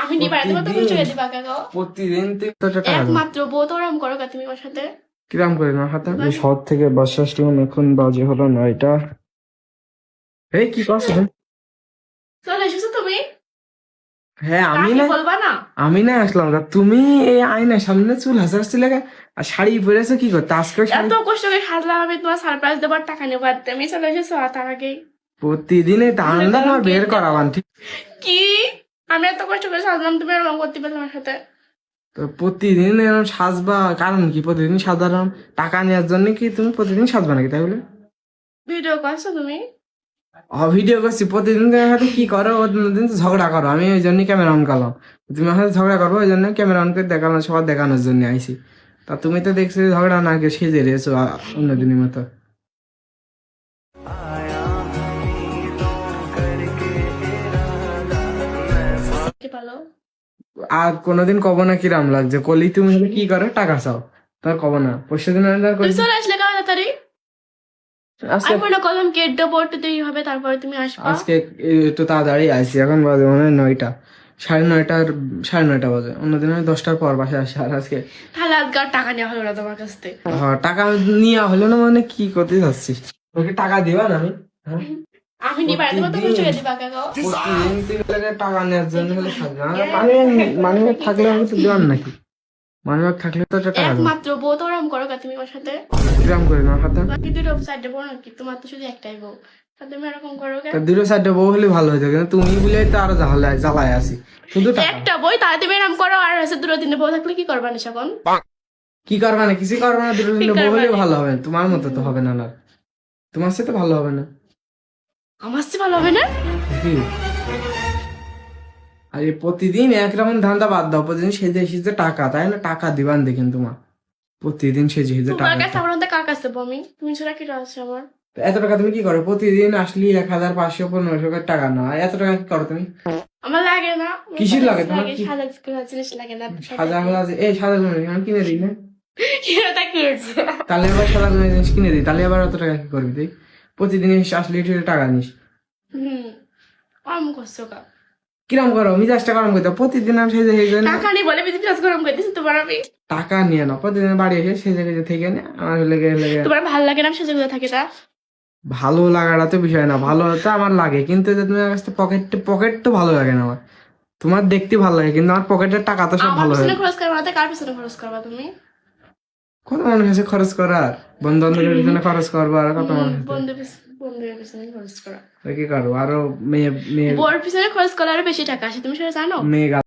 আমি দিবা তুমি তো কিছু দিবা কাকা প্রতিদিন টাকা একমাত্র বউ তো ওরম করো তুমি ওর সাথে কিরাম করে না হাতে শহর থেকে বাস আসলাম, এখন বাজে হলো 9টা। এই কি করছো তুমি? চলে এসেছো তুমি হ্যাঁ আমি কাকে না বলবা না আমি না আসলাম, তা তুমি এই আয়নার সামনে চুল হাসাচ্ছি লাগে আর শাড়ি পরেছো কি করতে আজকে শাড়ি? এত কষ্ট করে সাজলাম আমি তোমার সারপ্রাইজ দেবার টাকা নেবো আর তুমি চলে এসেছো আর তার আগেই প্রতিদিন এই ধান্দা তোমার বের করাবান ঠিক? কি আমি এত কষ্ট করে সাজলাম তুমি এরকম করতে পারলে আমার সাথে তো প্রতিদিন এরকম সাজবা কারণ কি? প্রতিদিন সাধারণ টাকা নেওয়ার জন্য কি তুমি প্রতিদিন সাজবা নাকি তাহলে? ভিডিও করছো তুমি ভিডিও করছি প্রতিদিন তোমার সাথে কি করো? দিন তো ঝগড়া করো, আমি ওই জন্য ক্যামেরা অন করলাম। তুমি আমার সাথে ঝগড়া করবো ওই জন্য ক্যামেরা অন করে দেখানো, সবার দেখানোর জন্য আইসি। তা তুমি তো দেখছি ঝগড়া না কেউ সেজে রয়েছো অন্যদিনের মতো। ভালো আর কোনোদিন কব না কিরাম লাগছে কলি তুমি হলে কি করে টাকা চাও, তার কব না পরশু দিন তুমি চলে আসলে কেমন তাড়াতাড়ি আজকে আমি মনে করলাম গেট দেবো একটু দেরি হবে তারপরে তুমি আসবা আজকে একটু তাড়াতাড়ি আইসি, এখন বাজে মানে 9টা, 9:30 বাজে। অন্যদিন আমি 10টার পর বাসায় আসি, আর আজকে তাহলে আজকে আর টাকা নেওয়া হলো না তোমার কাছ থেকে টাকা নিয়ে হলো না মানে কি করতে যাচ্ছিস? তোকে টাকা দিবা না আমি? হ্যাঁ? আমি নিবা তুমি তো কিছু দিবা কাকা প্রতিদিন তুই লাগে টাকা নেওয়ার জন্য হলে থাকবে মানে থাকলে আমি তো দিবান নাকি? মানে থাকলে তো একটা টাকা দেবো। একমাত্র বউ তো ওরম করো তুমি ওর সাথে কিরাম করে না হাতে? বাকি দুটো সাইডে বড় নাকি তোমার তো শুধু একটাই বউ তা তুমি এরকম করো কেন তা দুটো সাইডে বউ হলে ভালো হতো, কিন্তু তুমি বলে তো আরো জ্বালায় আছি শুধু টাকা। একটা বই তাহলে তুমি এরকম করো আর হচ্ছে দুটো তিনটে বউ থাকলে কি করবা নিশা কোন কি করবা না? কিছু করবা না, দুটো তিনটে বউ করবা হলে না। ভালো হবে। তোমার মতো তো হবে না, না তোমার সাথে ভালো হবে না। আমার চেয়ে ভালো হবে না কি? আরে প্রতিদিন একরকম ধান্দা বাদ দাও, প্রতিদিন সেজে সেজে টাকা, তাই না? টাকা দিবান দেখেন তোমার প্রতিদিন সেজে সেজে তোমার টাকা। কাছে আমার মধ্যে কার কাছে বমি তুমি ছাড়া কি আছে আমার তো এত টাকা তুমি কি করো? প্রতিদিন আসলি 1,500-1,500 করে টাকা না, এত টাকা কি করো তুমি? আমার লাগে না কিসের লাগে তোমার? কি সাজা কোনো জিনিস লাগে না সাদা আছে? এই সাদা জিনিস আমি কিনে দিই না? এটা কি হয়েছে তাহলে এবার সাদা জিনিস কিনে দিই, তাহলে আবার অত টাকা কি করবি তুই? প্রতিদিন আসলি টাকা নিস। কম করছো কা কিরম করো? মিজাজটা গরম করে দাও। প্রতিদিন আমি সেজে সেজে না টাকা নেই বলে বিজি প্লাস গরম করে দিচ্ছি তোমার আমি টাকা নিয়ে না, প্রতিদিন বাড়ি এসে সেজে সেজে থেকে নে আমার লেগে লেগে। তোমার ভালো লাগে না সেজে গুলো থাকে তা ভালো লাগাটা তো বিষয় না, ভালো তো আমার লাগে, কিন্তু যে তুমি আমার কাছে পকেট তো ভালো লাগে না আমার। তোমার দেখতে ভালো লাগে কিন্তু আমার পকেটের টাকা তো সব আমার ভালো পিছনে লাগে। খরচ করবা না কার পিছনে খরচ করবা তুমি কত মানুষ আছে খরচ করার, বন্ধু বান্ধবের পিছনে খরচ করবো, আর কত মানুষ আছে। বন্ধুদের পিছনে খরচ করা তো কি করবো? আরো মেয়ে মেয়ে বোর পিছনে খরচ করলে আরো বেশি টাকা আসে তুমি সেটা জানো মেয়ে